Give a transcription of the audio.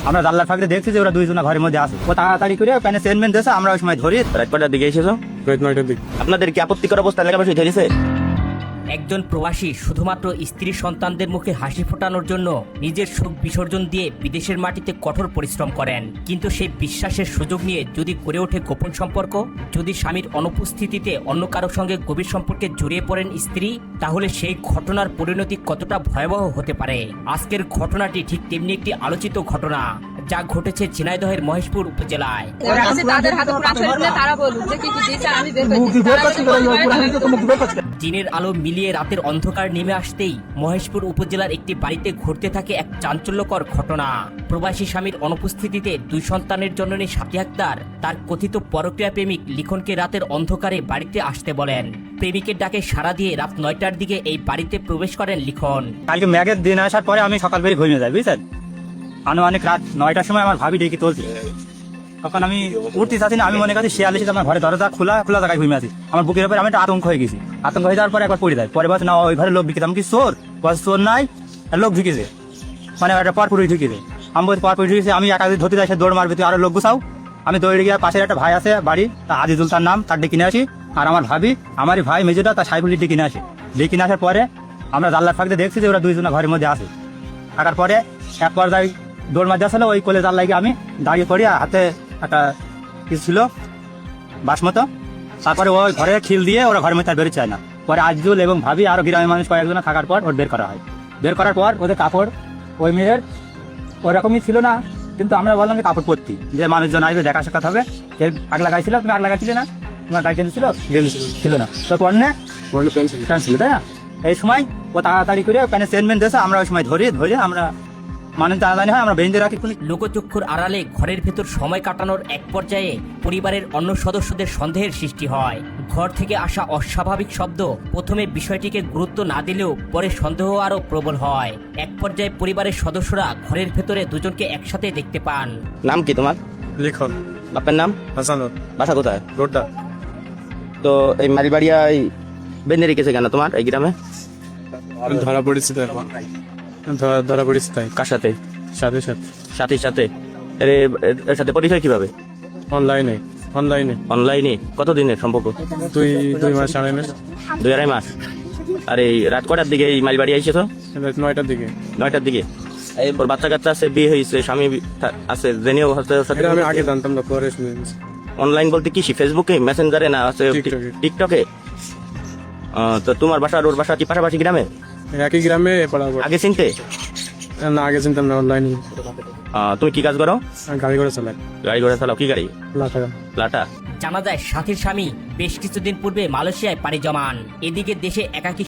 আমরা জানলার ফাঁকে দেখছি যে ওরা দুইজনা ঘরের মধ্যে আছে। ও তাড়াতাড়ি করে প্যানে সেনমেন্ট দিয়েছে, আমরা ওই সময় ধরি। রাত কটার দিকে এসেছো? রাত 9টার দিকে। আপনাদের কি আপত্তিকর অবস্থা এলাকাবাসী ধরেছে? একজন প্রবাসী শুধুমাত্র স্ত্রী সন্তানদের মুখে হাসি ফোটানোর জন্য নিজের সুখ বিসর্জন দিয়ে বিদেশের মাটিতে কঠোর পরিশ্রম করেন, কিন্তু সেই বিশ্বাসের সুযোগ নিয়ে যদি গড়ে ওঠে গোপন সম্পর্ক, যদি স্বামীর অনুপস্থিতিতে অন্য কারো সঙ্গে গভীর সম্পর্কে জড়িয়ে পড়েন স্ত্রী, তাহলে সেই ঘটনার পরিণতি কতটা ভয়াবহ হতে পারে। আজকের ঘটনাটি ঠিক তেমনি একটি আলোচিত ঘটনা, যা ঘটেছে ঝিনাইদহের মহেশপুর উপজেলায়। দিনের আলো মিলিয়ে রাতের অন্ধকার নেমে আসতেই মহেশপুর উপজেলার একটি বাড়িতে ঘটতে থাকে এক চাঞ্চল্যকর ঘটনা। প্রবাসী স্বামীর অনুপস্থিতিতে দুই সন্তানের জননী সাথী আক্তার তার কথিত পরক্রিয়া প্রেমিক লিখনকে রাতের অন্ধকারে বাড়িতে আসতে বলেন। প্রেমিকের ডাকে সাড়া দিয়ে রাত 9টার দিকে এই বাড়িতে প্রবেশ করেন লিখন। কালকে ম্যাগের দিন আসার পরে আমি সকাল বেরিয়ে ঘুমিয়ে যাই, বুঝছেন। আনুমানিক রাত 9টার সময় আমার ভাবি ডেকে তুলছে। তখন আমি উঠতে চাচ্ছি না, আমি মনে করছি শিয়াল এসে আমার ঘরে দরজা খোলা জায়গায় ঘুমিয়ে আছি। আমার বুকের উপরে আমি একটা আতঙ্ক হয়ে গেছি। আতঙ্ক হয়ে যাওয়ার পরে একবার পড়ে যায়। পরে বলছে না, ওই ঘরে লোক ঢুকেছে। আমি কি চোর? বলছে চোর নাই, লোক ঢুকেছে, মানে একটা পরপুরি ঢুকেছে। আমি বলছি পরপুরি ঢুকেছে, আমি একা ধরতে যাই, সে দৌড় মারবে, তুই আরো লোক গুছাও। আমি দৌড়ে গিয়ে পাশের একটা ভাই আছে বাড়ি, তা আজিজুল তার নাম, তার ডেকে নিয়ে আসি। আর আমার ভাবি, আমারই ভাই মেজুটা, তার সাইফুলি ডেকে নিয়ে আসে। ডেকে নিয়ে আসার পরে আমরা জানলার ফাঁকে দেখছি যে ওরা দুইজনা ঘরের মধ্যে আছে। থাকার পরে এক পর্যায়ে দৌড় মারতে আসলে ওই কোলে জাল লাগিয়ে আমি দাঁড়িয়ে পড়ি, হাতে একটা কিছু ছিল বাস মতো। তারপরে ওই ঘরে খিল দিয়ে ওরা ঘরের মধ্যে আর বেরোতে চায় না। পরে আজিজুল এবং ভাবি আরো গ্রামের মানুষ কয়েকজন থাকার পর ওর বের করা হয়। বের করার পর ওদের কাপড় ওই মেয়ের ওরকমই ছিল না, কিন্তু আমরা বললাম যে কাপড় পরতি, যে মানুষজন আসবে দেখা সাক্ষাৎ হবে। আগ লাগাইছিল, তুমি আগ লাগাইছিলে না? তোমার গাড়ি ছিল ছিল না তো পণ্যে প্যান্ট ছিল, তাই না? এই সময় ও তাড়াতাড়ি করে প্যানে সেনমেন্ট দিয়েছে, আমরা ওই সময় ধরে আমরা মানুষ জানাজানি হয়, আমরা বেঁধে রাখি। লোকচক্ষুর আড়ালে ঘরের ভেতর সময় কাটানোর এক পর্যায়ে পরিবারের অন্য সদস্যদের সন্দেহের সৃষ্টি হয়। ঘর থেকে আসা অস্বাভাবিক শব্দ প্রথমে বিষয়টিকে গুরুত্ব না দিলেও পরে সন্দেহ আরো প্রবল হয়। এক পর্যায়ে পরিবারের সদস্যরা ঘরের ভেতরে দুজনকে একসাথে দেখতে পান। নাম কি তোমার? লিখন। বাপের নাম? হাসানুর। বাসা কোথায়? রোডটা। তো এই মারিবাড়িয়া বেঁধে রেখেছে কেন তোমার এই গ্রামে? ধরা পড়েছি তাই, ধরা পড়েছি তাই। কার সাথে? সাথে সাথীর সাথে। এর সাথে পরিচয় কিভাবে? অনলাইনে। অনলাইনে। কতদিনের সম্পর্ক? 2 মাস 2.5 মাস। 2-2.5 মাস। আর এই রাত কটার দিকে এই মালবাড়ি আইসে? তো রাত 9টার দিকে। 9টার দিকে। এই ওর বাচ্চা কাচ্চা আছে, বিয়ে হয়েছে, স্বামী আছে, জেনেও হচ্ছে ওর সাথে? আমি আগে জানতাম না, পরে শুনেছি। অনলাইন বলতে কি, ফেসবুকে, মেসেঞ্জারে, না আছে টিকটকে? তো তোমার বাসা আর ওর বাসা কি পাশাপাশি গ্রামে? একই গ্রামে পড়াবো। আগে চিনতে? না, আগে চিনতাম না, অনলাইনে। তুমি কি কাজ করো? গাড়ি ঘোড়া চালাই। গাড়ি ঘোড়া চালাও? কি গাড়ি? লাটা। জানা যায় সাথীর স্বামী বেশ কিছুদিন পূর্বে মালয়েশিয়ায় পাড়ি জমান। এদিকে দেশে একাকী